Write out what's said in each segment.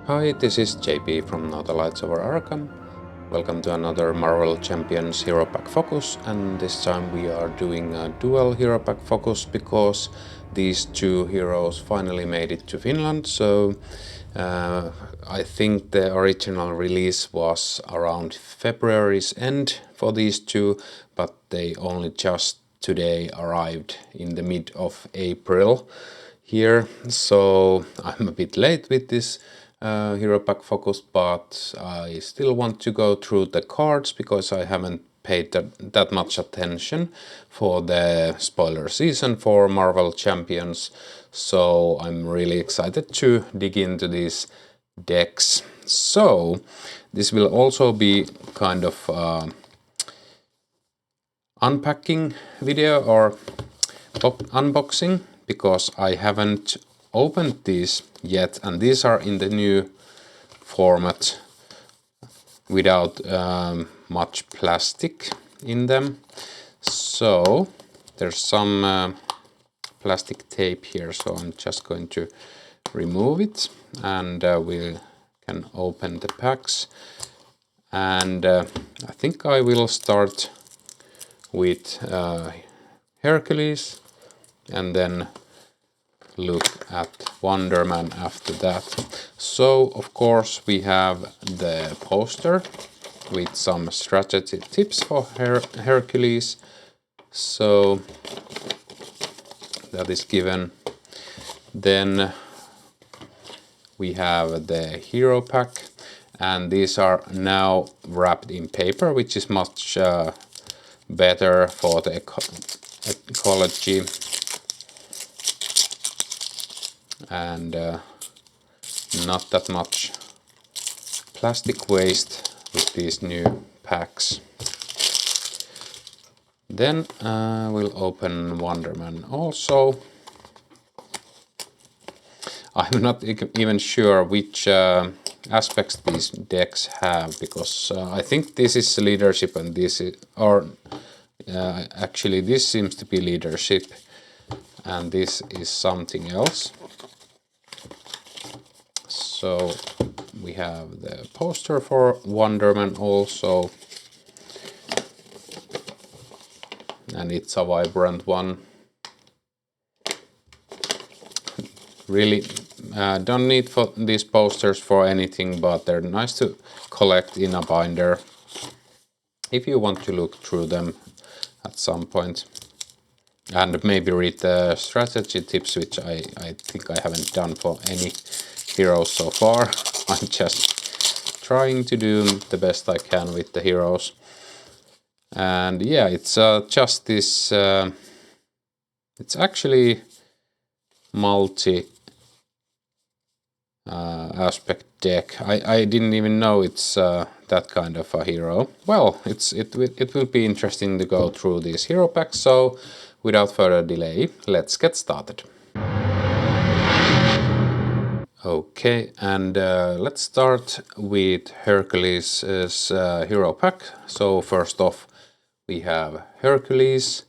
Hi, this is JP from Now the Lights Over Arkham. Welcome to another Marvel Champions Hero Pack Focus, and this time we are doing a dual Hero Pack Focus because these two heroes finally made it to Finland. So I think the original release was around February's end for these two, but they only just today arrived in the mid of April here, so I'm a bit late with this Hero Pack Focus, but I still want to go through the cards because I haven't paid that much attention for the spoiler season for Marvel Champions, so I'm really excited to dig into these decks. So this will also be kind of unpacking video or unboxing, because I haven't opened these yet, and these are in the new format without much plastic in them. So there's some plastic tape here, so I'm just going to remove it, and we can open the packs. And I think I will start with Hercules and then look at Wonder Man after that. So of course we have the poster with some strategy tips for Hercules. So that is given. Then we have the hero pack, and these are now wrapped in paper, which is much better for the ecology, and not that much plastic waste with these new packs. Then we'll open Wonder Man also. I'm not even sure which aspects these decks have, because I think this is leadership and this is, or actually this seems to be leadership and this is something else. So we have the poster for Wonder Man also, and it's a vibrant one. Really don't need for these posters for anything, but they're nice to collect in a binder if you want to look through them at some point, and maybe read the strategy tips, which I think I haven't done for any heroes so far. I'm just trying to do the best I can with the heroes. And yeah, it's just this, it's actually multi aspect deck. I didn't even know it's that kind of a hero. Well, it will be interesting to go through these hero packs, so without further delay, let's get started. Okay, and let's start with Hercules' hero pack. So first off, we have Hercules.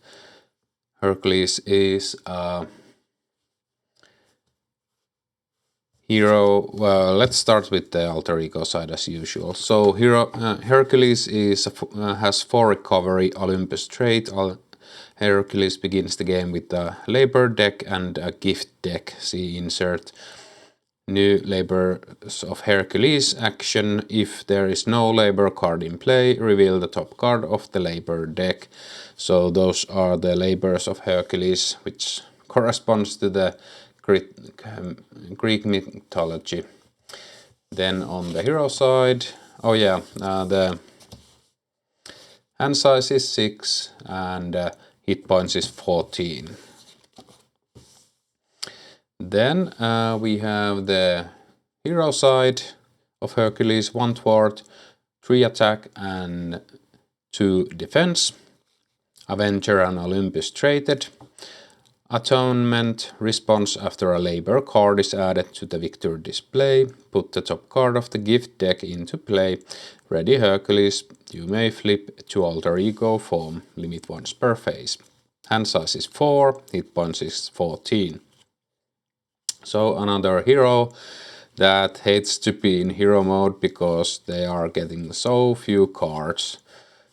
Hercules is a hero. Well, let's start with the alter ego side as usual. So Hercules is has 4 recovery Olympus trait. Hercules begins the game with a labor deck and a gift deck. See insert. New labors of Hercules action. If there is no labor card in play, reveal the top card of the labor deck. So those are the labors of Hercules, which corresponds to the Greek mythology. Then on the hero side, the hand size is 6 and hit points is 14. Then we have the hero side of Hercules, 1 thwart, 3 attack and 2 defense. Avenger and Olympus traded. Atonement response after a labor card is added to the victory display. Put the top card of the gift deck into play. Ready Hercules, you may flip to alter ego form, limit once per phase. Hand size is 4, hit points is 14. So another hero that hates to be in hero mode because they are getting so few cards.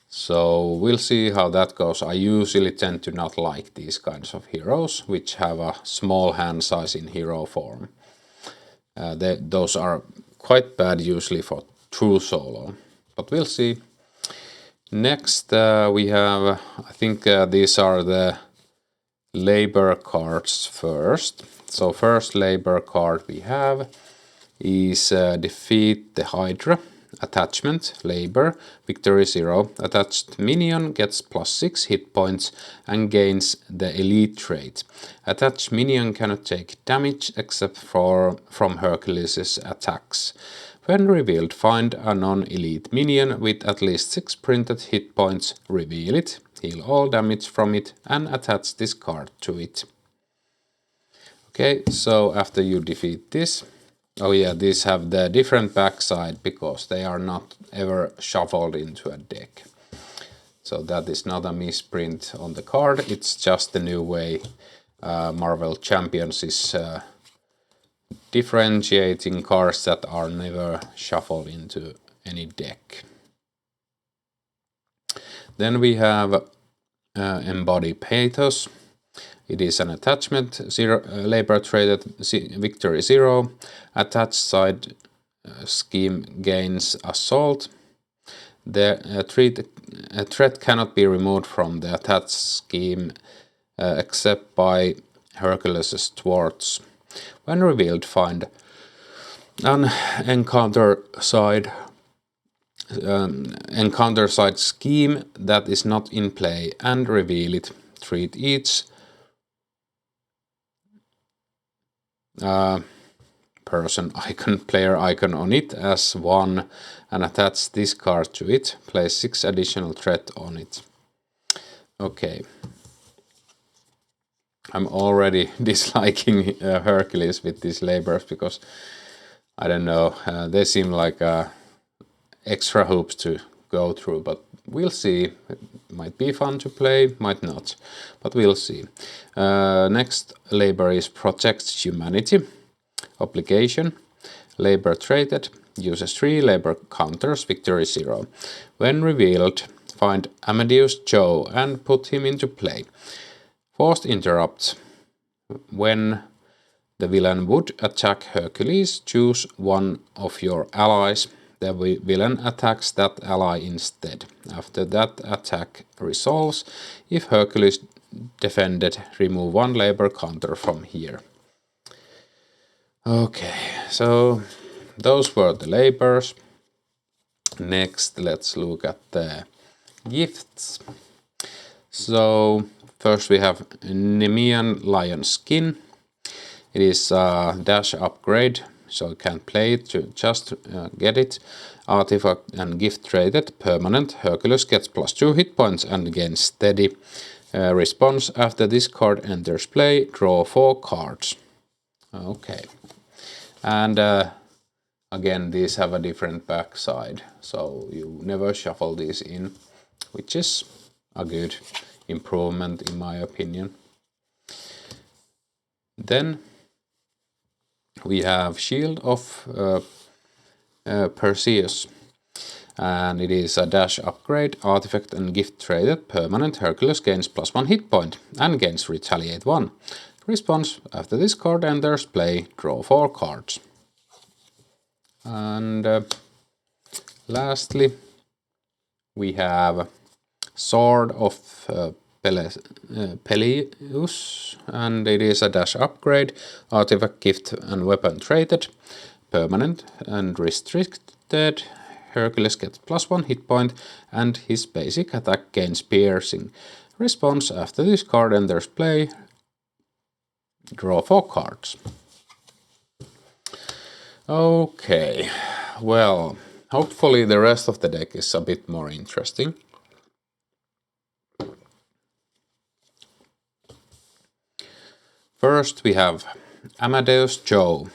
So we'll see how that goes. I usually tend to not like these kinds of heroes which have a small hand size in hero form. Those are quite bad usually for true solo, but we'll see. Next we have, I think these are the labor cards first. So first labor card we have is defeat the Hydra. Attachment, labor, victory 0. Attached minion gets +6 hit points and gains the elite trait. Attached minion cannot take damage except from Hercules' attacks. When revealed, find a non-elite minion with at least 6 printed hit points, reveal it, heal all damage from it, and attach this card to it. Okay, so after you defeat this, oh yeah, these have the different backside because they are not ever shuffled into a deck. So that is not a misprint on the card, it's just the new way Marvel Champions is differentiating cards that are never shuffled into any deck. Then we have Embody Pathos. It is an attachment, labor traded, victory 0. Attached side scheme gains assault. The threat cannot be removed from the attached scheme except by Hercules' thwarts. When revealed, find an encounter side scheme that is not in play and reveal it. Treat each person icon, player icon on it as 1 and attach this card to it. Place 6 additional threat on it. Okay. I'm already disliking Hercules with these labors because I don't know, they seem like extra hoops to go through, but we'll see. It might be fun to play, might not, but we'll see. Next labor is Protect Humanity. Obligation. Labor traded. Uses 3 labor counters, victory 0. When revealed, find Amadeus Cho and put him into play. Forced interrupt. When the villain would attack Hercules, choose one of your allies. The villain attacks that ally instead. After that attack resolves, if Hercules defended, remove 1 labor counter from here. Okay, so those were the labors. Next, let's look at the gifts. So first we have Nemean Lion Skin. It is a dash upgrade, so you can play it to just get it. Artifact and gift traded, permanent. Hercules gets +2 hit points and gains steady response. After this card enters play, draw 4 cards. Okay. And again, these have a different backside, so you never shuffle these in, which is a good improvement in my opinion. Then we have Shield of Perseus, and it is a dash upgrade, artifact and gift traded, permanent. Hercules gains +1 hit point and gains retaliate 1. Response: after this card enters play, draw 4 cards. And lastly, we have Sword of Peleus, and it is a dash upgrade, artifact, gift and weapon traded, permanent and restricted. Hercules gets +1 hit point and his basic attack gains piercing. Response: after this card enters play, draw 4 cards. Okay, well, hopefully the rest of the deck is a bit more interesting. First we have Amadeus Cho.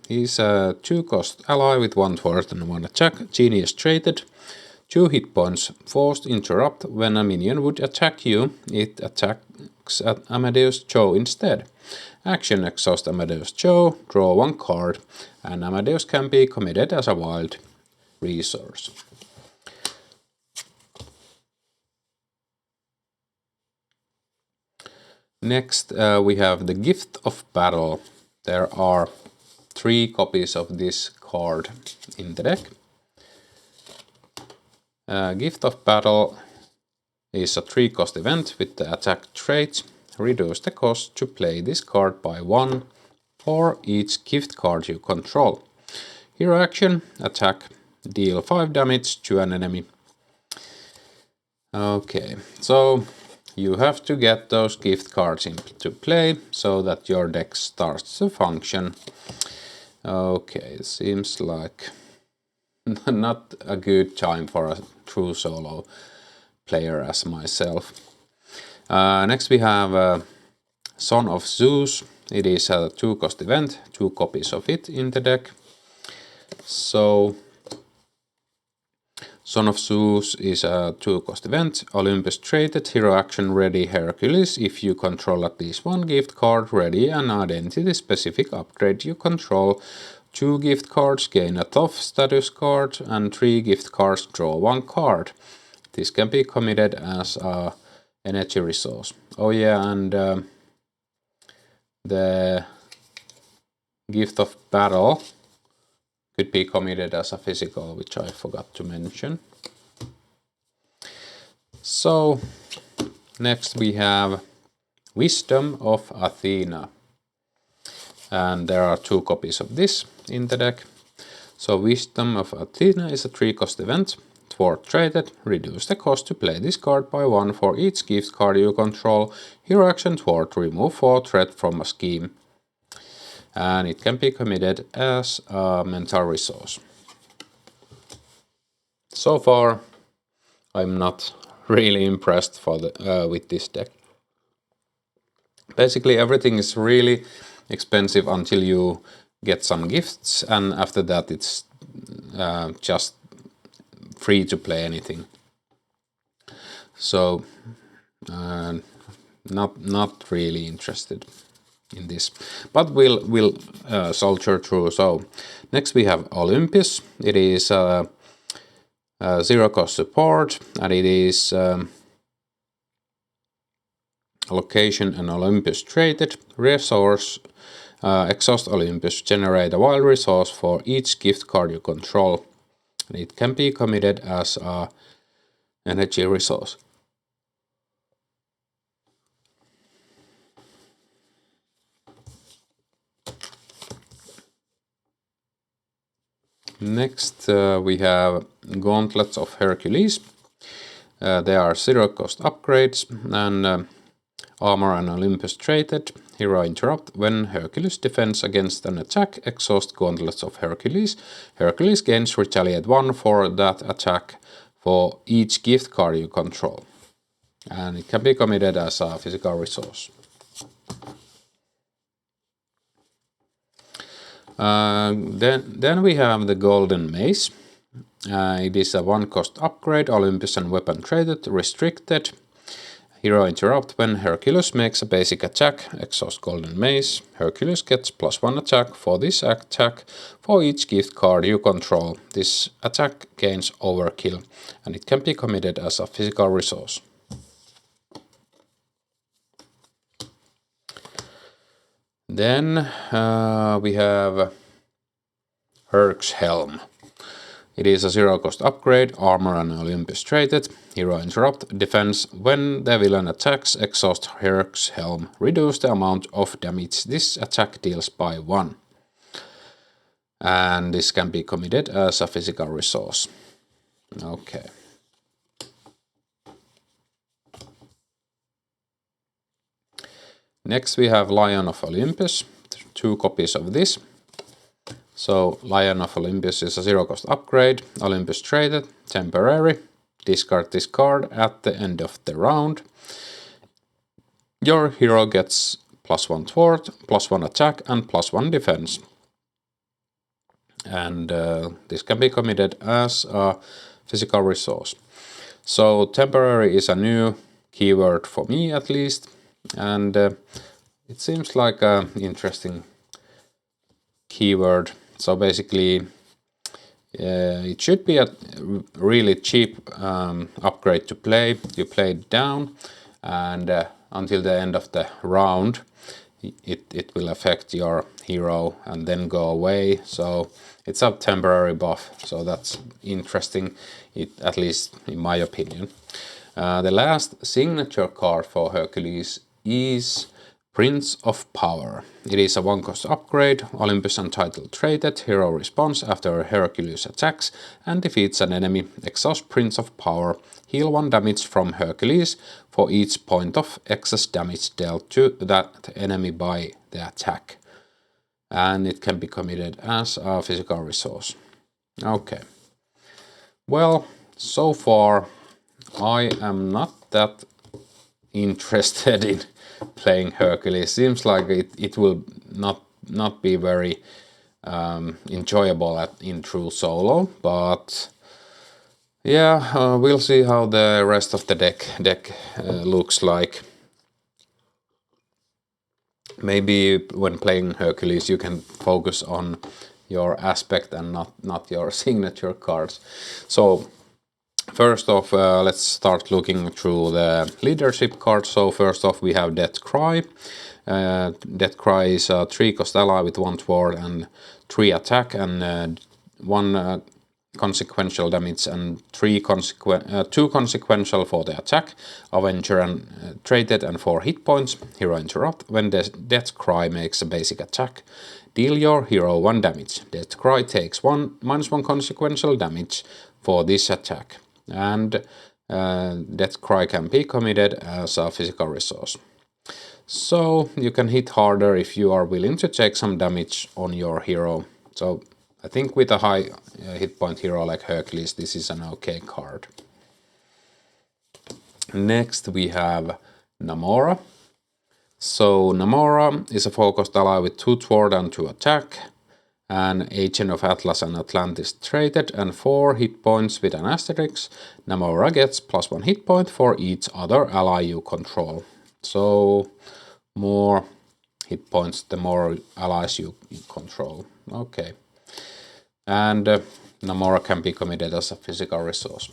He's a 2-cost ally with 1 thwart and 1 attack, genius traded, 2 hit points. Forced interrupt. When a minion would attack you, it attacks attacks at Amadeus Cho instead. Action: exhaust Amadeus Cho, draw 1 card, and Amadeus can be committed as a wild resource. Next we have the Gift of Battle. There are 3 copies of this card in the deck. Gift of Battle is a 3-cost event with the attack trait. Reduce the cost to play this card by 1 for each gift card you control. Hero action: attack, deal 5 damage to an enemy. Okay, so you have to get those gift cards into play so that your deck starts to function. Okay, it seems like not a good time for a true solo player as myself. Next we have Son of Zeus. It is a 2-cost event, 2 copies of it in the deck. So Son of Zeus is a 2-cost event. Olympus traded, hero action: ready Hercules. If you control at least 1 gift card, ready an identity specific upgrade you control. 2 gift cards, gain a tough status card, and 3 gift cards, draw 1 card. This can be committed as a energy resource. Oh yeah, and the Gift of Battle could be committed as a physical, which I forgot to mention. So next we have Wisdom of Athena, and there are 2 copies of this in the deck. So Wisdom of Athena is a 3-cost event. Thwart traded, reduce the cost to play this card by 1 for each gift card you control. Hero action: thwart, remove 4 threat from a scheme. And it can be committed as a mental resource. So far I'm not really impressed with this deck. Basically everything is really expensive until you get some gifts, and after that it's just free to play anything. So not really interested in this, but we'll soldier through. So next we have Olympus. It is 0-cost support, and it is location and Olympus traded. Resource: exhaust Olympus, generate a wild resource for each gift card you control. And it can be committed as a energy resource. Next we have Gauntlets of Hercules. They are 0-cost upgrades, and armor and Olympus traded. Hero interrupt: when Hercules defends against an attack, exhaust Gauntlets of Hercules. Hercules gains retaliate 1 for that attack for each gift card you control. And it can be committed as a physical resource. Then we have the Golden Mace. It is a 1-cost upgrade, Olympus and weapon traded, restricted. Hero interrupt: when Hercules makes a basic attack, exhaust Golden Mace. Hercules gets +1 attack for this attack for each gift card you control. This attack gains overkill, and it can be committed as a physical resource. Then we have Herc's Helm. It is a 0-cost upgrade, armor and Olympus traded. Hero interrupt: defense: when the villain attacks, exhaust Herc's Helm. Reduce the amount of damage this attack deals by 1. And this can be committed as a physical resource. Okay. Next we have Lion of Olympus, 2 copies of this. So Lion of Olympus is a 0-cost upgrade, Olympus traded, temporary. Discard this card at the end of the round. Your hero gets +1 thwart, +1 attack, and +1 defense. And this can be committed as a physical resource. So temporary is a new keyword for me, at least. and it seems like an interesting keyword. So basically, it should be a really cheap upgrade to play. You play it down, and until the end of the round, it will affect your hero and then go away. So it's a temporary buff. So that's interesting, at least in my opinion. The last signature card for Hercules is Prince of Power. It is a 1-cost upgrade, Olympus and title traded, hero response after Hercules attacks and defeats an enemy, exhaust Prince of Power, heal 1 damage from Hercules for each point of excess damage dealt to that enemy by the attack. And it can be committed as a physical resource. Okay. Well, so far I am not that interested in playing Hercules. Seems like it will not be very enjoyable in true solo, but yeah, we'll see how the rest of the deck looks like. Maybe when playing Hercules you can focus on your aspect and not your signature cards. So first off, let's start looking through the leadership cards. So first off we have Death Cry. Death Cry is a 3-cost ally with 1 thwart and 3 attack and 1 consequential damage and 2 consequential for the attack. Avenger and traded and 4 hit points. Hero interrupt. When the Death Cry makes a basic attack, deal your hero 1 damage. Death Cry takes -1 consequential damage for this attack. And Death Cry can be committed as a physical resource. So you can hit harder if you are willing to take some damage on your hero. So I think with a high hit point hero like Hercules, this is an okay card. Next we have Namora. So Namora is a 4-cost ally with 2 thwart and 2 attack, an Agent of Atlas and Atlantis traded and 4 hit points with an asterisk. Namora gets +1 hit point for each other ally you control. So more hit points the more allies you control. Okay. And Namora can be committed as a physical resource.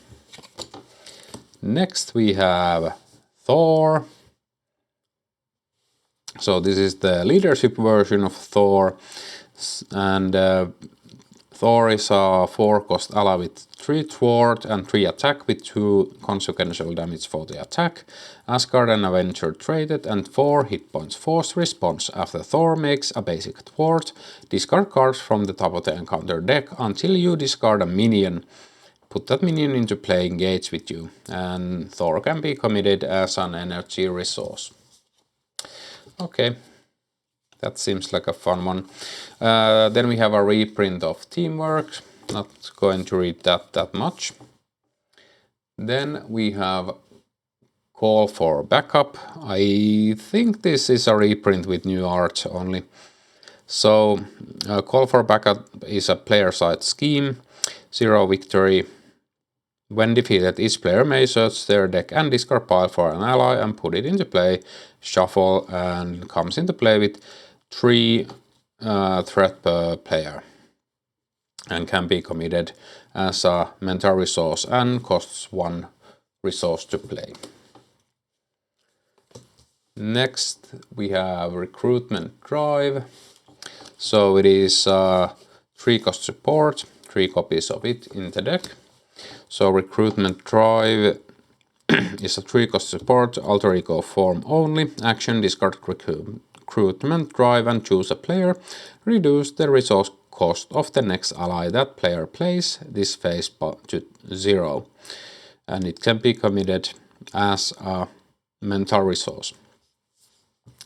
Next we have Thor. So this is the leadership version of Thor, and Thor is a 4-cost ally with 3 thwart and 3 attack with 2 consequential damage for the attack. Asgard and Avenger traded and 4 hit points. Forced response. After Thor makes a basic thwart, discard cards from the top of the encounter deck until you discard a minion. Put that minion into play, engage with you, and Thor can be committed as an energy resource. Okay, that seems like a fun one. Then we have a reprint of Teamwork. Not going to read that much. Then we have Call for Backup. I think this is a reprint with new art only. So Call for Backup is a player-side scheme. 0 victory. When defeated, each player may search their deck and discard pile for an ally and put it into play. Shuffle and comes into play with 3 threat per player and can be committed as a mental resource and costs 1 resource to play. Next we have Recruitment Drive. So it is 3-cost support, 3 copies of it in the deck. So Recruitment Drive is a 3-cost support, alter ego form only. Action, discard Recruitment Drive and choose a player. Reduce the resource cost of the next ally that player plays this phase to 0. And it can be committed as a mental resource.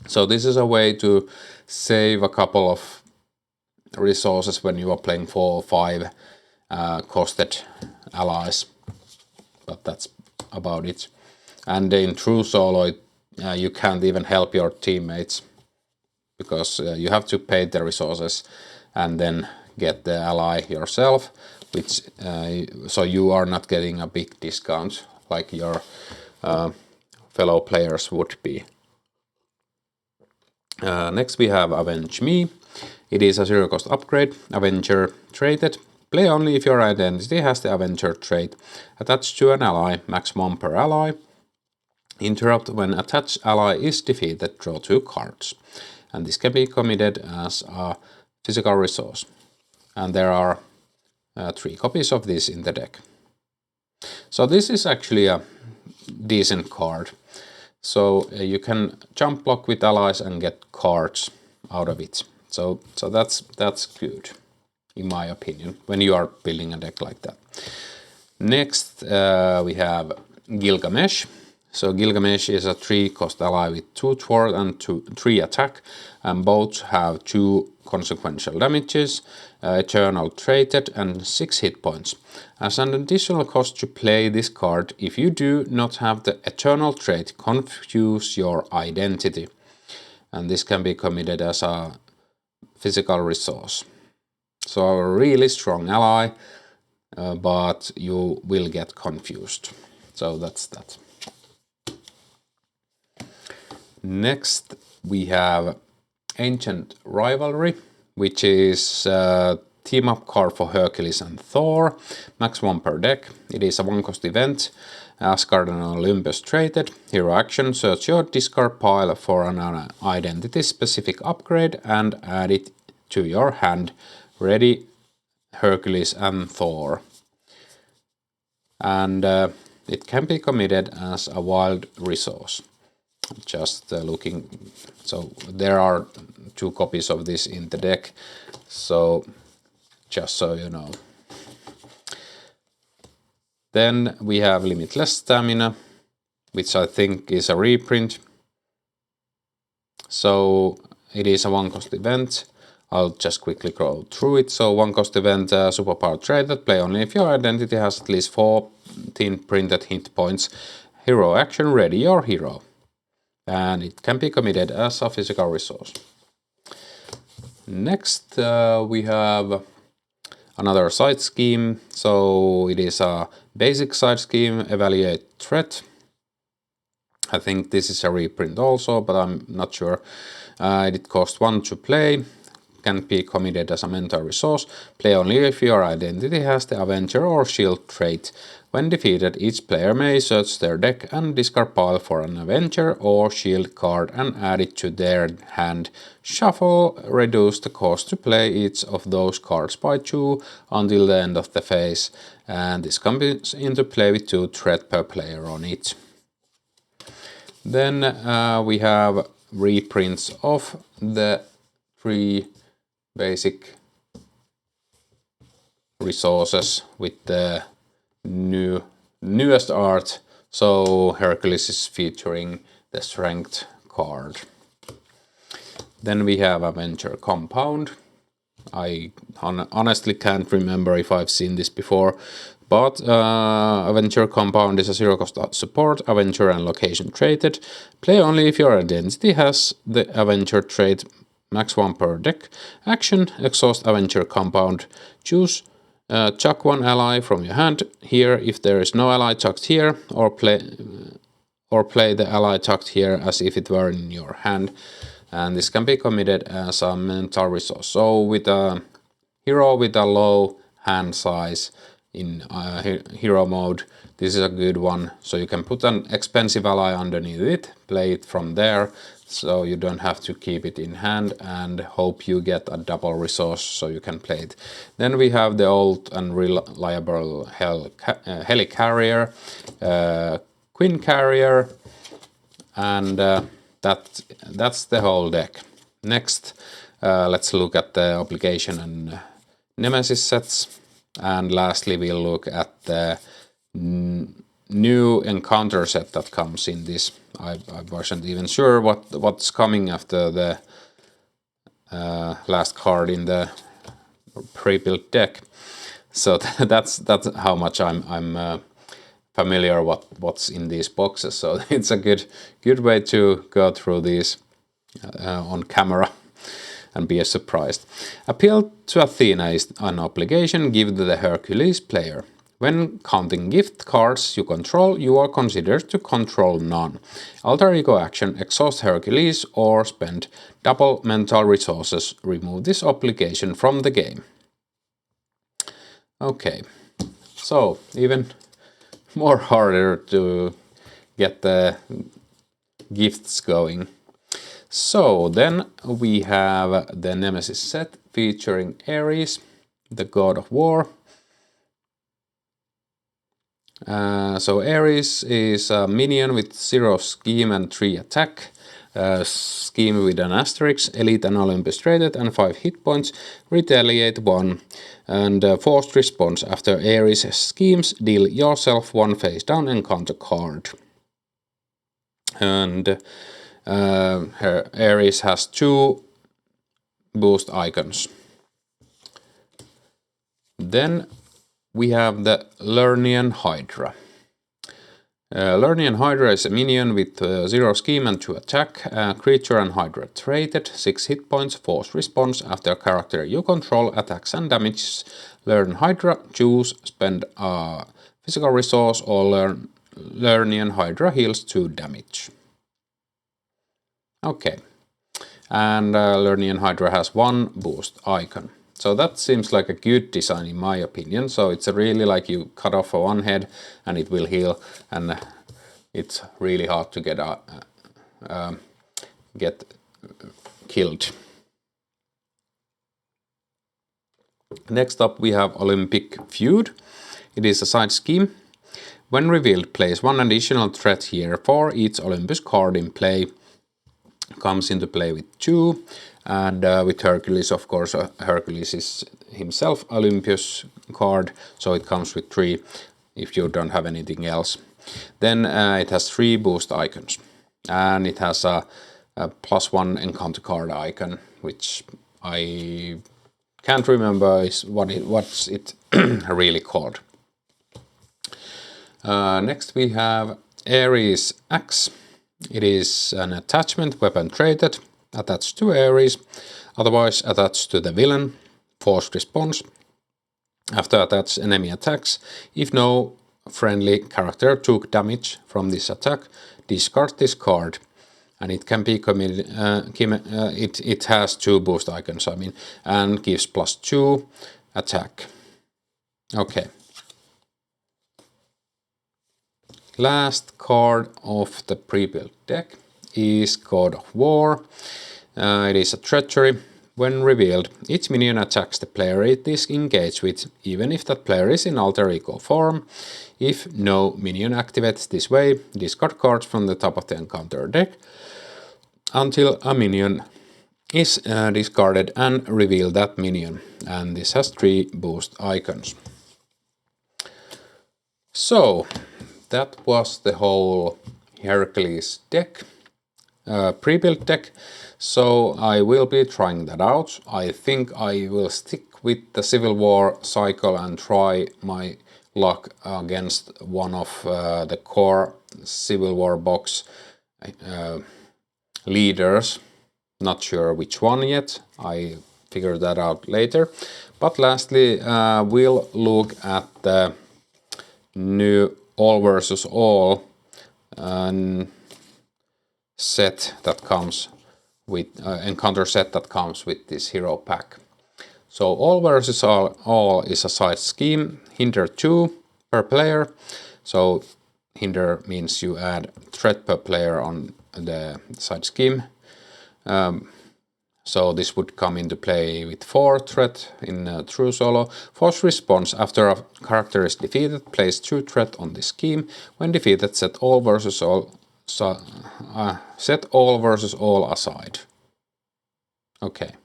So this is a way to save a couple of resources when you are playing 4 or 5 costed allies, but that's about it. And in true solo you can't even help your teammates because you have to pay the resources and then get the ally yourself, which so you are not getting a big discount like your fellow players would be. Next we have Avenge Me. It is a zero cost upgrade, Avenger traded. Play only if your identity has the Avenger trait attached to an ally, max 1 per ally. Interrupt when attached ally is defeated, draw 2 cards. And this can be committed as a physical resource. And there are 3 copies of this in the deck. So this is actually a decent card. So you can jump block with allies and get cards out of it. So that's good, in my opinion, when you are building a deck like that. Next we have Gilgamesh. So Gilgamesh is a 3 cost ally with 2 thwart and 3 attack, and both have 2 consequential damages, eternal traded and 6 hit points. As an additional cost to play this card, if you do not have the eternal trait, confuse your identity. And this can be committed as a physical resource. So a really strong ally, but you will get confused. So that's that. Next we have Ancient Rivalry, which is a team-up card for Hercules and Thor, max 1 per deck. It is a 1 cost event, Asgard and Olympus traded. Hero action, search your discard pile for an identity specific upgrade and add it to your hand. Ready, Hercules and Thor. And it can be committed as a wild resource. Just looking, so there are 2 copies of this in the deck, so just so you know. Then we have Limitless Stamina, which I think is a reprint. So it is a 1 cost event. I'll just quickly go through it. So 1 cost event, superpower traded, play only if your identity has at least 14 printed hit points. Hero action, ready your hero. And it can be committed as a physical resource. Next we have another side scheme. So it is a basic side scheme, evaluate threat. I think this is a reprint also, but I'm not sure. It costs 1 to play, can be committed as a mental resource. Play only if your identity has the Avenger or Shield trait. When defeated, each player may search their deck and discard pile for an Avenger or Shield card and add it to their hand. Shuffle, reduce the cost to play each of those cards by 2 until the end of the phase. And this comes into play with 2 threat per player on it. Then we have reprints of the 3 basic resources with the newest art. So Hercules is featuring the strength card. Then we have Avenger Compound. I honestly can't remember if I've seen this before, but Avenger Compound is a 0 cost support, Avenger and location traded. Play only if your identity has the Avenger trait, max 1 per deck. Action, exhaust Avenger Compound. Choose chuck 1 ally from your hand here if there is no ally chucked here, or play the ally chucked here as if it were in your hand. And this can be committed as a mental resource. So with a hero with a low hand size in hero mode, this is a good one. So you can put an expensive ally underneath it, play it from there, so you don't have to keep it in hand and hope you get a double resource so you can play it. Then we have the old and reliable Helicarrier, Queen Carrier, and that's the whole deck. Next, let's look at the Obligation and Nemesis sets. And lastly, we'll look at the new encounter set that comes in this. I wasn't even sure what's coming after the last card in the pre-built deck. So that's how much I'm familiar what's in these boxes. So it's a good way to go through these on camera and be surprised. Appeal to Athena is an obligation given to the Hercules player. When counting gift cards you control, you are considered to control none. Alter ego action, exhaust Hercules or spend double mental resources. Remove this obligation from the game. Okay, so even more harder to get the gifts going. So then we have the Nemesis set featuring Ares, the god of war. So Ares is a minion with 0 scheme and 3 attack. Scheme with an asterisk, elite and Olympus rated, and 5 hit points, retaliate 1, and forced response. After Ares schemes, deal yourself 1 face down encounter card. And her Ares has 2 boost icons. Then we have the Lernian Hydra. Lernian Hydra is a minion with 0 scheme and 2 attack. Creature and Hydra traded, 6 hit points, force response. After a character you control attacks and damages Learn Hydra, choose, spend a physical resource, or Lernian Hydra heals 2 damage. Okay, and Lernian Hydra has 1 boost icon. So that seems like a good design in my opinion. So it's really like you cut off one head and it will heal, and it's really hard to get killed. Next up we have Olympic Feud. It is a side scheme. When revealed, place 1 additional threat here for each Olympus card in play. Comes into play with 2. And with Hercules, of course, Hercules is himself Olympus card, so it comes with 3 if you don't have anything else. Then it has 3 boost icons, and it has a +1 encounter card icon, which I can't remember what's it really called. Next we have Ares Axe. It is an attachment weapon traded, attached to Ares, otherwise attached to the villain, forced response. After attached enemy attacks, if no friendly character took damage from this attack, discard this card, and it can be committed. It has 2 boost icons, I mean, and gives +2 attack. Okay. Last card of the pre-built deck is God of War. It is a treachery. When revealed, each minion attacks the player it is engaged with, even if that player is in alter ego form. If no minion activates this way, discard cards from the top of the encounter deck until a minion is discarded and reveal that minion. And this has 3 boost icons. So that was the whole Hercules deck, pre-built deck. So I will be trying that out. I think I will stick with the Civil War cycle and try my luck against one of the core Civil War box leaders. Not sure which one yet. I figure that out later. But lastly, we'll look at the new all versus all set that comes with encounter set that comes with this hero pack. So all versus all is a side scheme. Hinder 2 per player. So hinder means you add threat per player on the side scheme. So this would come into play with 4 threat in true solo. Force response: after a character is defeated, place 2 threat on this scheme. When defeated, set all versus all aside. Okay.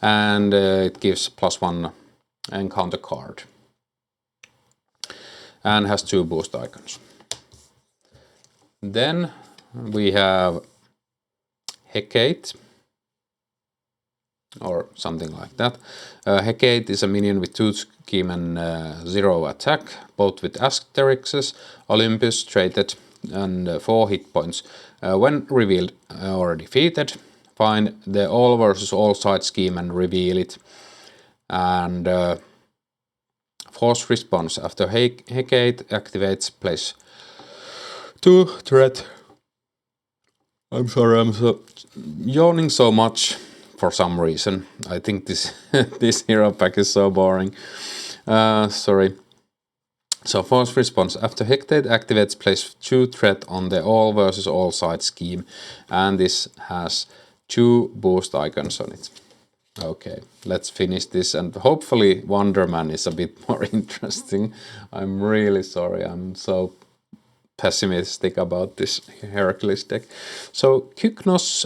And it gives +1 encounter card. And has 2 boost icons. Then we have Hecate, or something like that. Hecate is a minion with 2 scheme and 0 attack, both with asterisks, Olympus traded, and 4 hit points. When revealed or defeated, find the all versus all side scheme and reveal it. And Force response. After Hecate activates, place 2 threat. I'm sorry, I'm so yawning so much for some reason. I think this this hero pack is so boring. Sorry. So force response. After Hecate activates, place 2 threat on the all versus all side scheme, and this has 2 boost icons on it. Okay, let's finish this, and hopefully Wonder Man is a bit more interesting. I'm really sorry, I'm so pessimistic about this Hercules deck. So Kyknos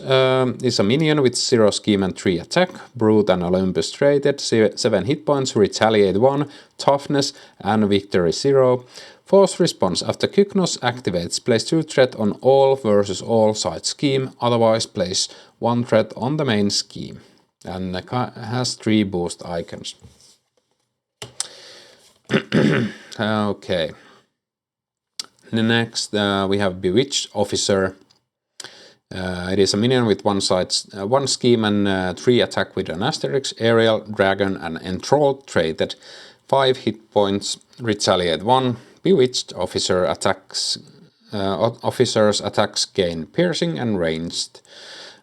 is a minion with 0 scheme and 3 attack, Brute and Olympus traded, 7 hit points, Retaliate 1, Toughness and Victory 0. Force response. After Kyknos activates, place 2 threat on all versus all side scheme, otherwise place 1 threat on the main scheme. And has 3 boost icons. Okay. The next we have Bewitched Officer. It is a minion with 1 scheme and 3 attack with an asterisk, Aerial, Dragon and Enthralled traded, 5 hit points, Retaliate 1. Bewitched Officer attacks. Officers' attacks gain piercing and ranged,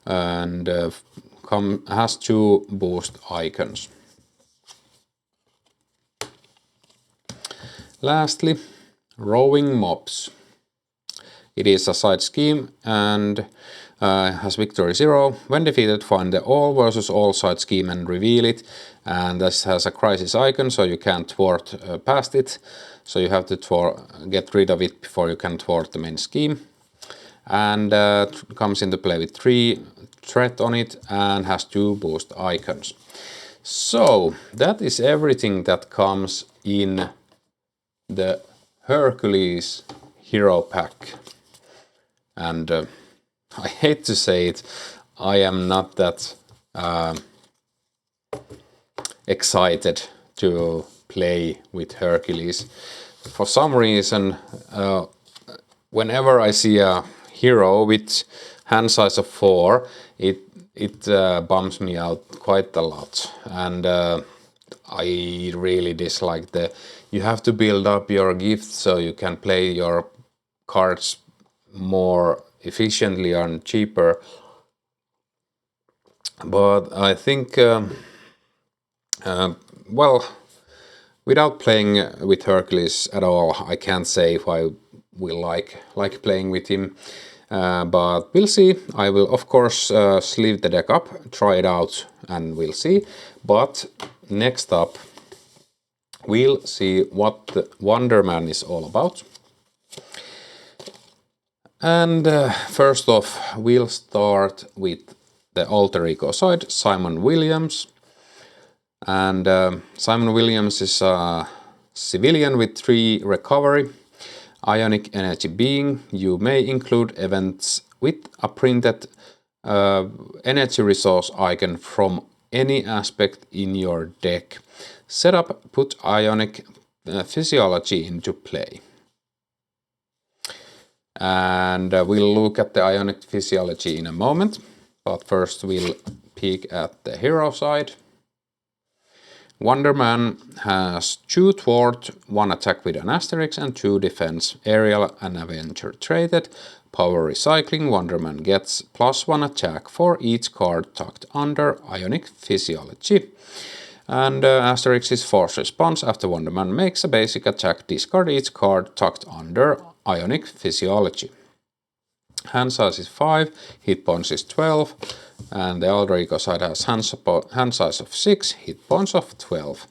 and has 2 boost icons. Lastly, Rowing Mobs. It is a side scheme and has victory 0. When defeated, find the all versus all side scheme and reveal it. And this has a crisis icon, so you can't thwart past it. So you have to get rid of it before you can thwart the main scheme. And comes into play with 3 threat on it and has 2 boost icons. So that is everything that comes in the Hercules hero pack. And I hate to say it, I am not that excited to play with Hercules. For some reason, whenever I see a hero with hand size of 4, it bums me out quite a lot. And I really dislike you have to build up your gift so you can play your cards more efficiently and cheaper. But I think, well, without playing with Hercules at all, I can't say if I will like playing with him. But we'll see. I will of course sleeve the deck up, try it out, and we'll see. But next up, we'll see what the Wonder Man is all about. And first off, we'll start with the alter ego side, Simon Williams. And Simon Williams is a civilian with 3 recovery. Ionic energy being. You may include events with a printed energy resource icon from any aspect in your deck. Setup, put Ionic physiology into play. And we'll look at the Ionic physiology in a moment, but first we'll peek at the hero side. Wonder Man has 2 thwart, 1 attack with an asterisk and 2 defense, Aerial and Avenger traded. Power recycling, Wonder Man gets +1 attack for each card tucked under Ionic physiology. And asterisk is force response. After Wonder Man makes a basic attack, discard each card tucked under Ionic physiology. Hand size is 5, hit points is 12, and the alter ego side has hand size of 6, hit points of 12.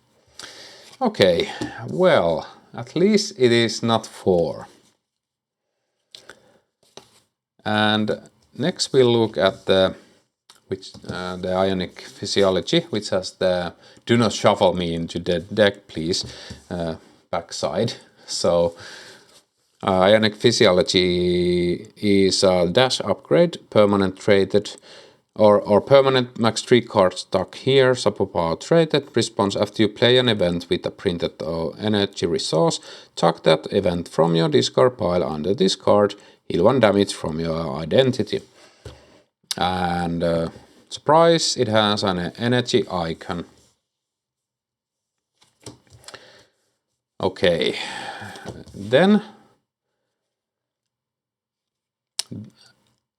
Okay, well, at least it is not 4. And next we'll look at the Ionic physiology, which has the do not shuffle me into the deck, please, backside. So Ionic physiology is a dash upgrade, permanent traded, or permanent max 3 cards stuck here, superpower traded. Response after you play an event with a printed energy resource, tuck that event from your discard pile under this card, heal 1 damage from your identity. And surprise, it has an energy icon. Okay, then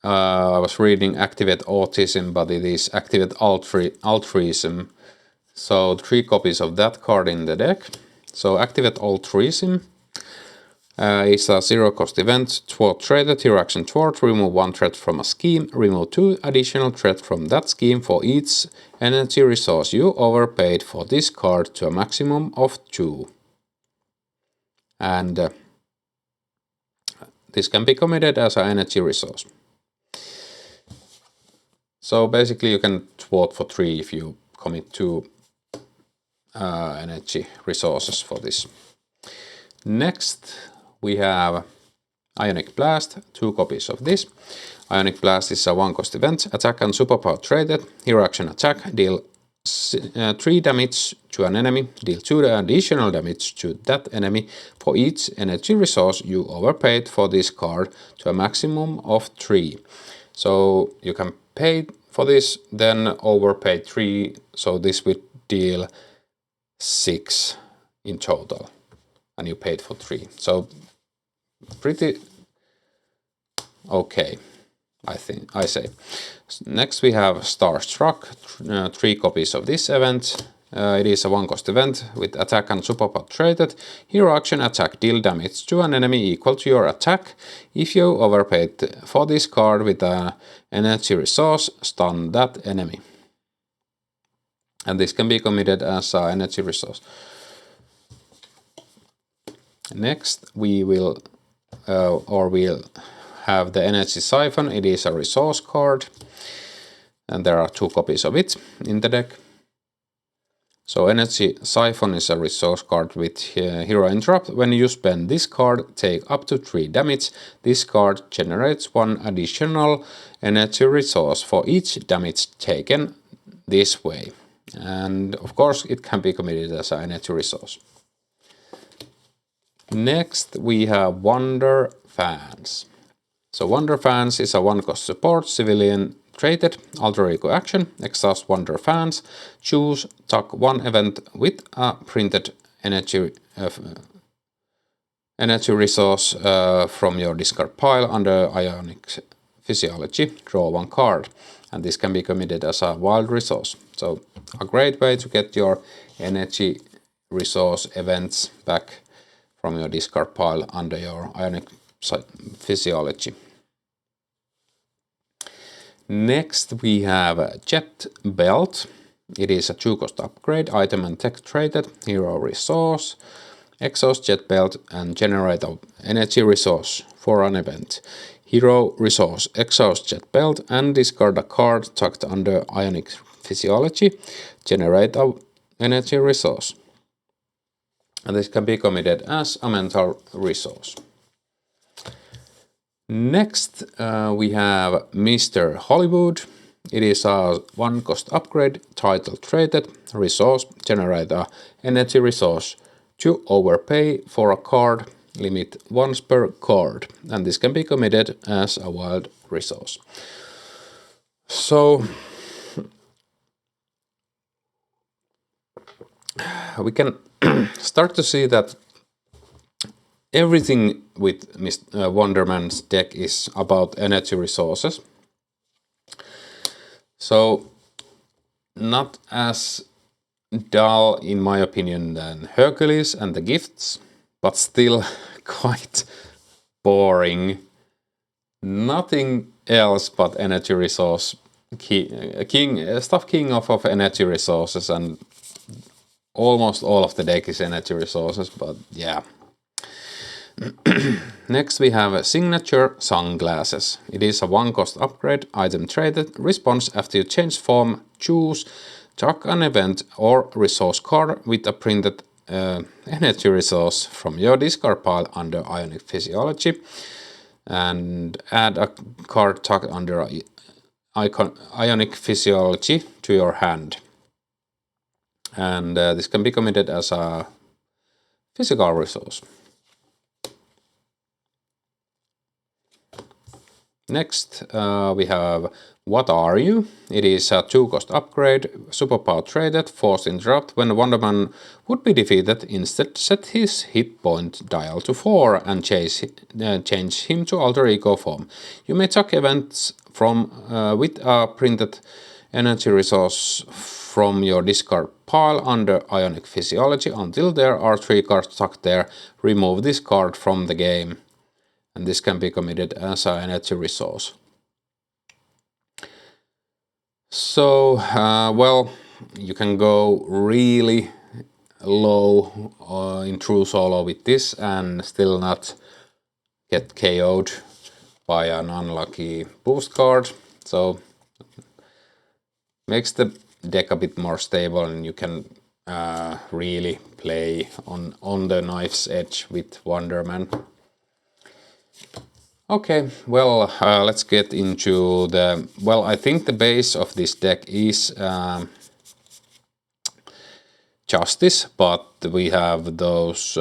I was reading Activate Autism, but it is Activate Altruism. So 3 copies of that card in the deck. So Activate Altruism is a 0-cost event. Thwart traded, hero action thwart, remove 1 threat from a scheme, remove 2 additional threat from that scheme for each energy resource you overpaid for this card to a maximum of 2. And this can be committed as an energy resource. So basically you can thwart for 3 if you commit 2 energy resources for this. Next we have Ionic Blast, 2 copies of this. Ionic Blast is a 1-cost event. Attack and superpower traded. Hero action attack. Deal 3 damage to an enemy. Deal 2 additional damage to that enemy for each energy resource you overpaid for this card to a maximum of 3. So you can pay for this, then overpay 3. So this would deal 6 in total. And you paid for 3. So pretty okay, I say. Next we have Starstruck, 3 copies of this event. It is a 1-cost event with attack and superpower traded. Hero action attack, deal damage to an enemy equal to your attack. If you overpaid for this card with an energy resource, stun that enemy. And this can be committed as an energy resource. Next we will we'll have the Energy Siphon. It is a resource card, and there are 2 copies of it in the deck. So Energy Siphon is a resource card with Hero Interrupt. When you spend this card, take up to 3 damage. This card generates 1 additional energy resource for each damage taken this way. And of course it can be committed as an energy resource. Next we have Wonder Fans. So Wonder Fans is a 1-cost support, civilian traded, alter ego action, exhaust Wonder Fans, choose, tuck 1 event with a printed energy resource from your discard pile under Ionic Physiology, draw 1 card. And this can be committed as a wild resource. So a great way to get your energy resource events back from your discard pile under your Ionic Physiology. Next we have Jet Belt. It is a 2-cost upgrade, item and tech traded, hero resource, exhaust Jet Belt and generate an energy resource for an event. Hero resource, exhaust Jet Belt and discard a card tucked under Ionic Physiology, generate an energy resource. And this can be committed as a mental resource. Next we have Mr. Hollywood. It is a 1-cost upgrade, title traded, resource, generate an energy resource to overpay for a card, limit once per card. And this can be committed as a wild resource. So we can start to see that everything with Wonder Man's deck is about energy resources. So not as dull in my opinion than Hercules and the gifts, but still quite boring. Nothing else but energy resource, king of energy resources, and almost all of the deck is energy resources, but yeah. Next we have Signature Sunglasses. It is a 1-cost upgrade, item traded, response after you change form, choose, tuck an event or resource card with a printed energy resource from your discard pile under Ionic Physiology and add a card tucked under Ionic Physiology to your hand. And this can be committed as a physical resource. Next, we have What Are You? It is a 2-cost upgrade, superpower traded, force interrupt. When Wonder Man would be defeated, instead set his hit point dial to 4 and change him to alter ego form. You may chuck events from with a printed energy resource from your discard pile under Ionic Physiology until there are 3 cards stuck there. Remove this card from the game. And this can be committed as an energy resource. So, well, you can go really low in true solo with this and still not get KO'd by an unlucky boost card. So, makes the deck a bit more stable and you can really play on the knife's edge with Wonder Man. Okay, well, let's get into the... Well, I think the base of this deck is Justice, but we have those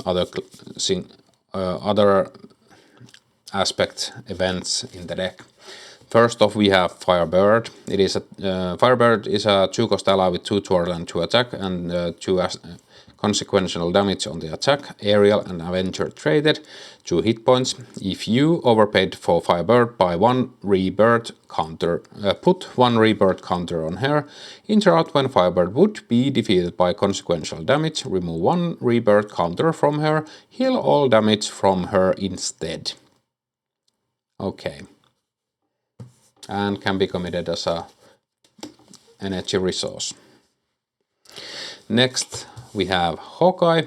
other aspect events in the deck. First off, we have Firebird. It is a Firebird is a 2-cost ally with 2 thwart and 2 attack and 2 consequential damage on the attack. Aerial and Avenger traded, 2 hit points. If you overpaid for Firebird by 1 rebirth counter, put 1 rebirth counter on her. Interrupt when Firebird would be defeated by consequential damage. Remove 1 rebirth counter from her. Heal all damage from her instead. Okay. And can be committed as a energy resource. Next we have Hawkeye.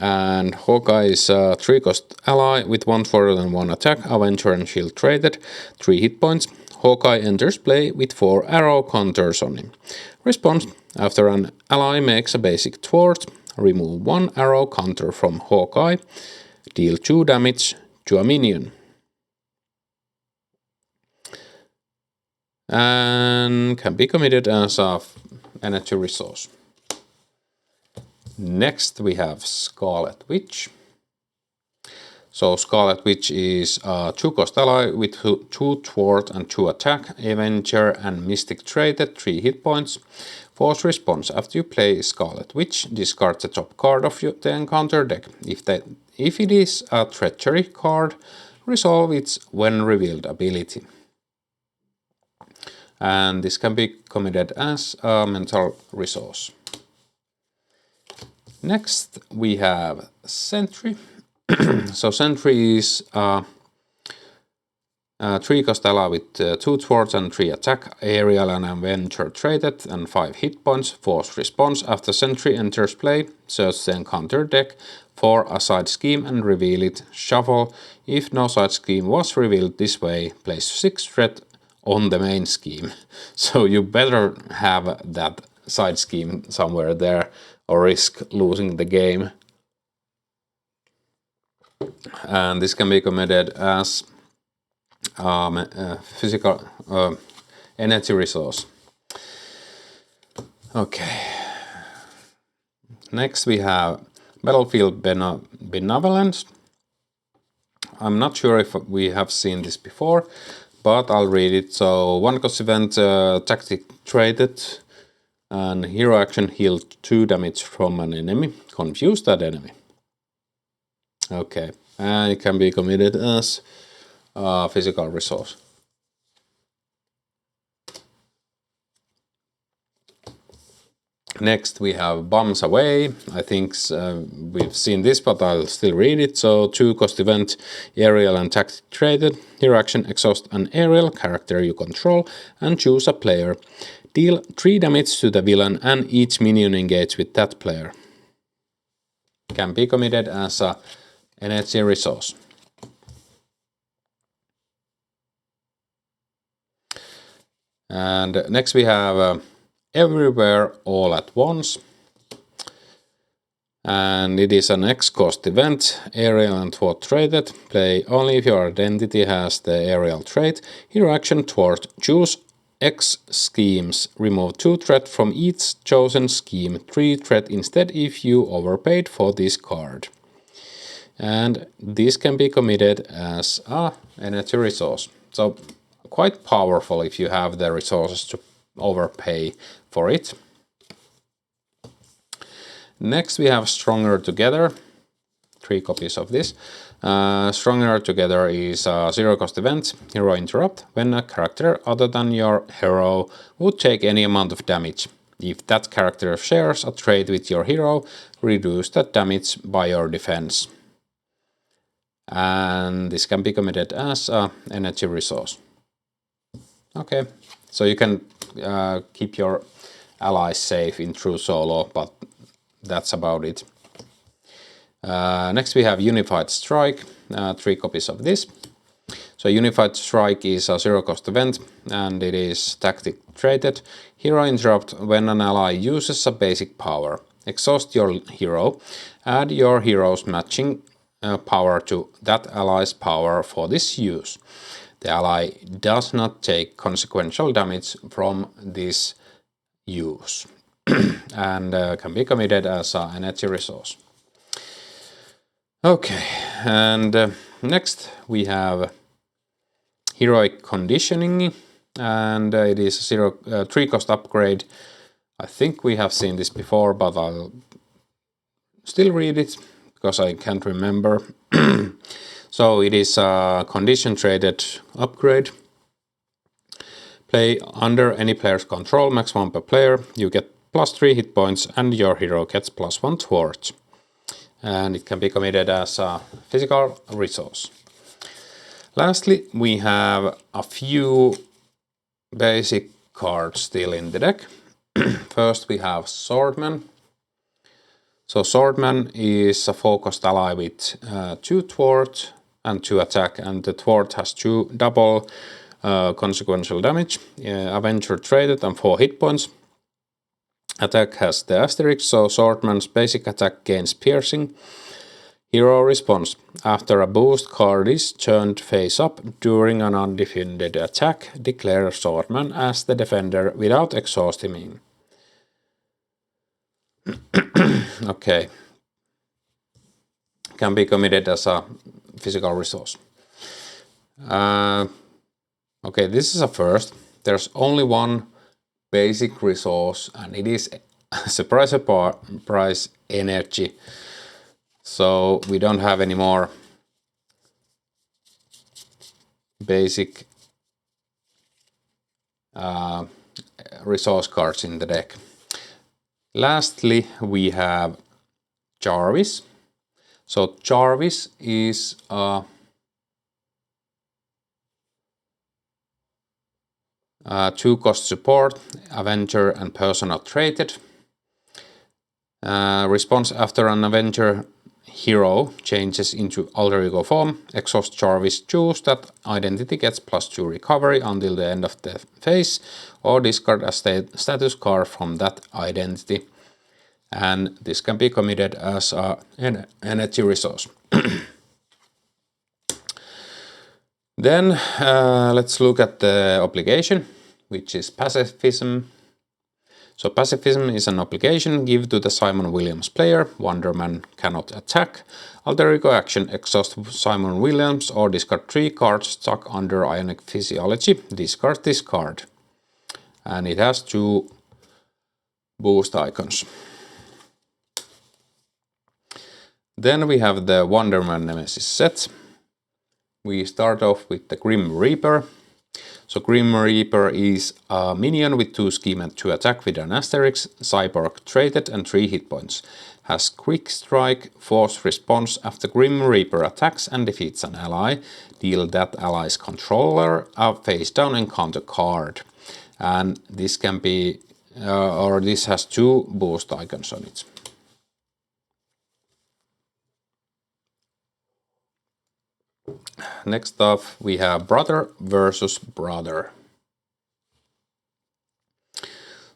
And Hawkeye is a 3-cost ally with 1 thwart and 1 attack, Avenger and Shield traded, 3 hit points. Hawkeye enters play with 4 arrow counters on him. Response: after an ally makes a basic thwart, remove 1 arrow counter from Hawkeye, deal 2 damage to a minion. And can be committed as a energy resource. Next we have Scarlet Witch. So Scarlet Witch is a 2-cost ally with 2 thwart and 2 attack, Avenger and Mystic traded, 3 hit points. Force response: after you play Scarlet Witch, discard the top card of the encounter deck. If it is a treachery card, resolve its when revealed ability. And this can be committed as a mental resource. Next we have Sentry. So Sentry is a 3-cost ally with 2 thwarts and 3 attack, Aerial and Avenger traded, and 5 hit points. Force response: after Sentry enters play, search the encounter deck for a side scheme and reveal it. Shuffle. If no side scheme was revealed this way, place 6 threat on the main scheme. So you better have that side scheme somewhere there or risk losing the game. And this can be committed as physical energy resource. Okay. Next we have Battlefield Benevolence. I'm not sure if we have seen this before, but I'll read it. So 1-cost event, tactic traded, and hero action: heal 2 damage from an enemy. Confuse that enemy. Okay, and it can be committed as a physical resource. Next we have Bombs Away. I think we've seen this, but I'll still read it. So 2-cost event, aerial and tactic traded, hero action: exhaust an aerial character you control and choose a player. Deal 3 damage to the villain and each minion engaged with that player. Can be committed as a energy resource. And next we have Everywhere All at Once. And it is an X-cost event, aerial and thwart traded. Play only if your identity has the aerial trait. Hero action: thwart. Choose X schemes. Remove 2 threat from each chosen scheme. 3 threat instead if you overpaid for this card. And this can be committed as a energy resource. So quite powerful if you have the resources to overpay for it. Next we have Stronger Together. 3 copies of this. Stronger Together is a zero-cost event, Hero Interrupt, when a character other than your hero would take any amount of damage. If that character shares a trait with your hero, reduce that damage by your defense. And this can be committed as an energy resource. Okay, so you can keep your allies safe in true solo, but that's about it. Next we have Unified Strike, 3 copies of this. So Unified Strike is a zero-cost event, and it is tactic traded. Hero Interrupt when an ally uses a basic power. Exhaust your hero, add your hero's matching power to that ally's power for this use. The ally does not take consequential damage from this use and can be committed as an energy resource. Okay, and next we have Heroic Conditioning, and it is a 3-cost upgrade. I think we have seen this before, but I'll still read it because I can't remember. So it is a condition traded upgrade. Play under any player's control, max 1 per player. You get +3 hit points and your hero gets +1 towards. And it can be committed as a physical resource. Lastly, we have a few basic cards still in the deck. First we have Swordman. So Swordman is a 4-cost ally with 2 thwart and 2 attack, and the thwart has 2 double consequential damage, Avenger traded and 4 hit points. Attack has the asterisk, so Swordman's basic attack gains piercing. Hero response. After a boost card is turned face up during an undefended attack, declare Swordman as the defender without exhausting him. Okay. Can be committed as a physical resource. Okay, this is a first. There's only one basic resource, and it is surprise surprise energy. So we don't have any more basic resource cards in the deck. Lastly, we have Jarvis. So Jarvis is a 2-cost support, Avenger and Personal traded. Response after an Avenger hero changes into alter ego form, exhaust Jarvis, choose that identity gets +2 recovery until the end of the phase, or discard a status card from that identity. And this can be committed as an energy resource. Then let's look at the obligation, which is pacifism. So pacifism is an obligation give to the Simon Williams player. Wonder Man cannot attack. Alter ego action, exhaust Simon Williams or discard 3 cards stuck under Ionic Physiology. Discard this card. And it has 2 boost icons. Then we have the Wonder Man Nemesis set. We start off with the Grim Reaper. So Grim Reaper is a minion with 2 scheme and 2 attack with an asterisk, cyborg traded and 3 hit points. Has quick strike, force response after Grim Reaper attacks and defeats an ally. Deal that ally's controller a face down encounter card. And this can be, this has 2 boost icons on it. Next up, we have Brother versus Brother.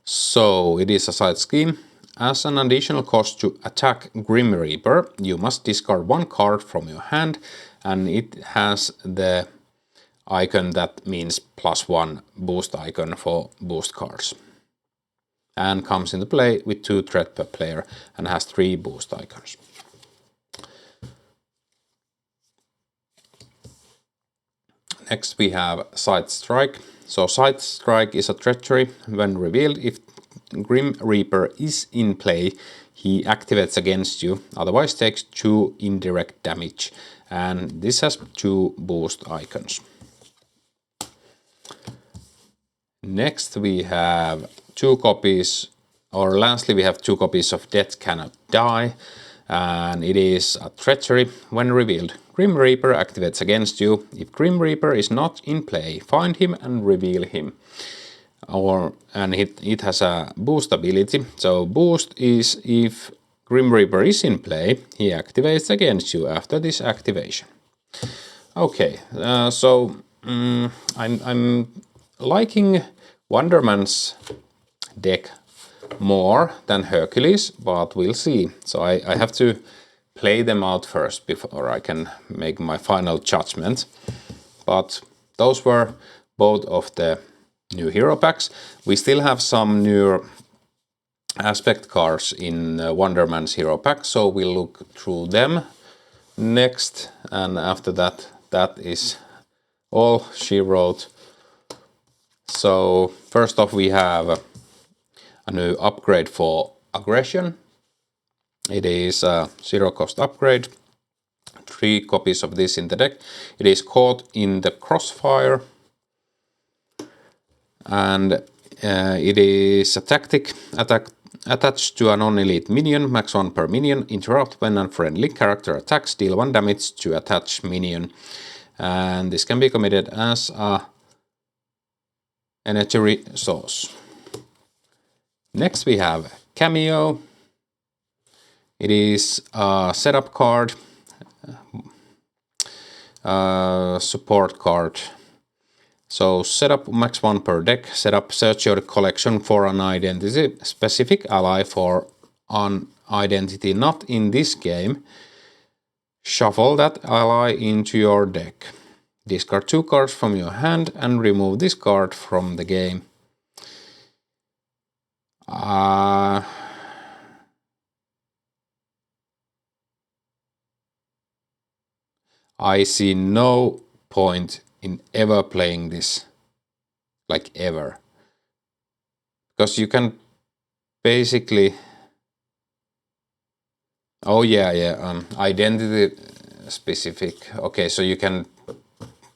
So it is a side scheme. As an additional cost to attack Grim Reaper, you must discard 1 card from your hand, and it has the icon that means +1 boost icon for boost cards. And comes into play with 2 threat per player and has 3 boost icons. Next we have Sight Strike. So Sight Strike is a treachery. When revealed, if Grim Reaper is in play, he activates against you, otherwise takes 2 indirect damage. And this has 2 boost icons. Next we have 2 copies, or lastly we have 2 copies of Death Cannot Die. And it is a treachery. When revealed, Grim Reaper activates against you. If Grim Reaper is not in play, find him and reveal him. And it has a boost ability. So boost is if Grim Reaper is in play, he activates against you after this activation. Okay, I'm liking Wonder Man's deck more than Hercules, but we'll see. So I have to play them out first before I can make my final judgment. But those were both of the new hero packs. We still have some new aspect cards in Wonder Man's hero pack, so we'll look through them next, and after that, that is all she wrote. So first off we have a new upgrade for aggression. It is a 0 cost upgrade. 3 copies of this in the deck. It is caught in the crossfire. And it is a tactic attached to a non-elite minion, max 1 per minion. Interrupt when a friendly character attacks, deal 1 damage to attached minion. And this can be committed as a energy resource. Next we have Cameo. It is a setup card, support card. So setup max 1 per deck. Setup, search your collection for an identity specific ally for an identity not in this game. Shuffle that ally into your deck. Discard 2 cards from your hand and remove this card from the game. I see no point in ever playing this, like ever, because you can basically, identity specific. Okay, so you can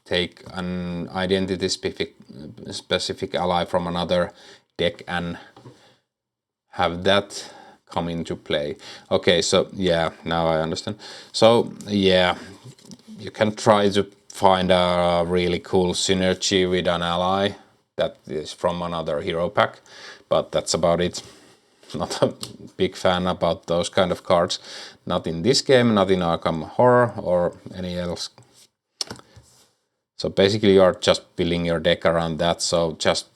take an identity specific ally from another deck and have that come into play. Okay, so yeah, now I understand. So yeah, you can try to find a really cool synergy with an ally that is from another hero pack, but that's about it. Not a big fan about those kind of cards. Not in this game, not in Arkham Horror or any else. So basically you are just building your deck around that, so just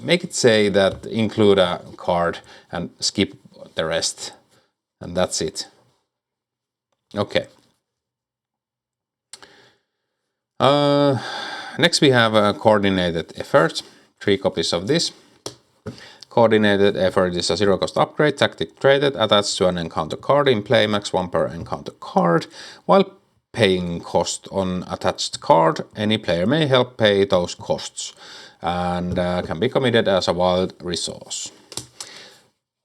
make it say that include a card and skip the rest, and that's it. Okay. Next we have a coordinated effort. 3 copies of this. Coordinated effort is a 0 cost upgrade, tactic traded, attached to an encounter card in play, max 1 per encounter card. While paying cost on attached card, any player may help pay those costs, and can be committed as a wild resource.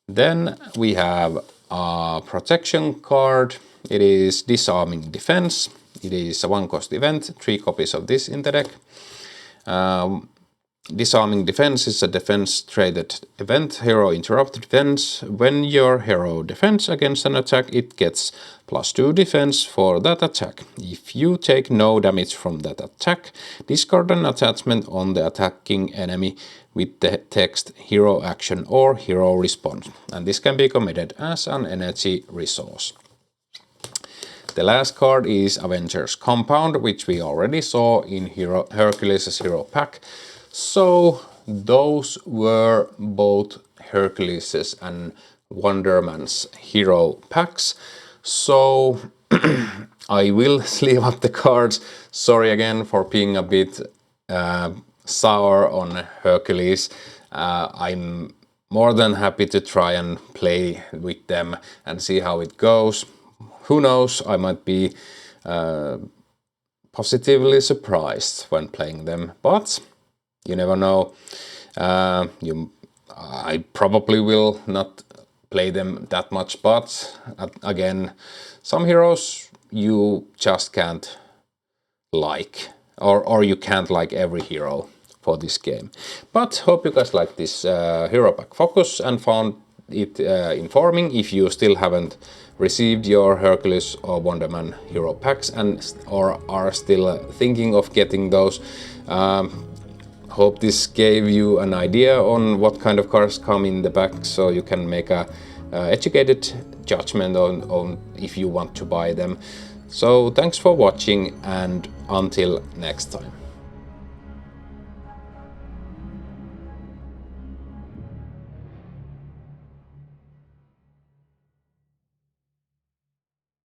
Then we have a protection card. It is Disarming Defense. It is a 1 cost event, 3 copies of this in the deck. Disarming Defense is a defense traded event, hero interrupt defense. When your hero defends against an attack, it gets +2 defense for that attack. If you take no damage from that attack, discard an attachment on the attacking enemy with the text hero action or hero response, and this can be committed as an energy resource. The last card is Avengers Compound, which we already saw in Hercules' hero pack. So those were both Hercules' and Wonder Man's hero packs. So I will sleeve up the cards. Sorry again for being a bit sour on Hercules. I'm more than happy to try and play with them and see how it goes. Who knows, I might be positively surprised when playing them, but you never know. I probably will not play them that much, but again, some heroes you just can't like, or you can't like every hero for this game. But hope you guys like this hero pack focus and found it informing. If you still haven't received your Hercules or Wonder Man hero packs or are still thinking of getting those, hope this gave you an idea on what kind of cards come in the pack, so you can make a educated judgment on if you want to buy them. So thanks for watching, and until next time.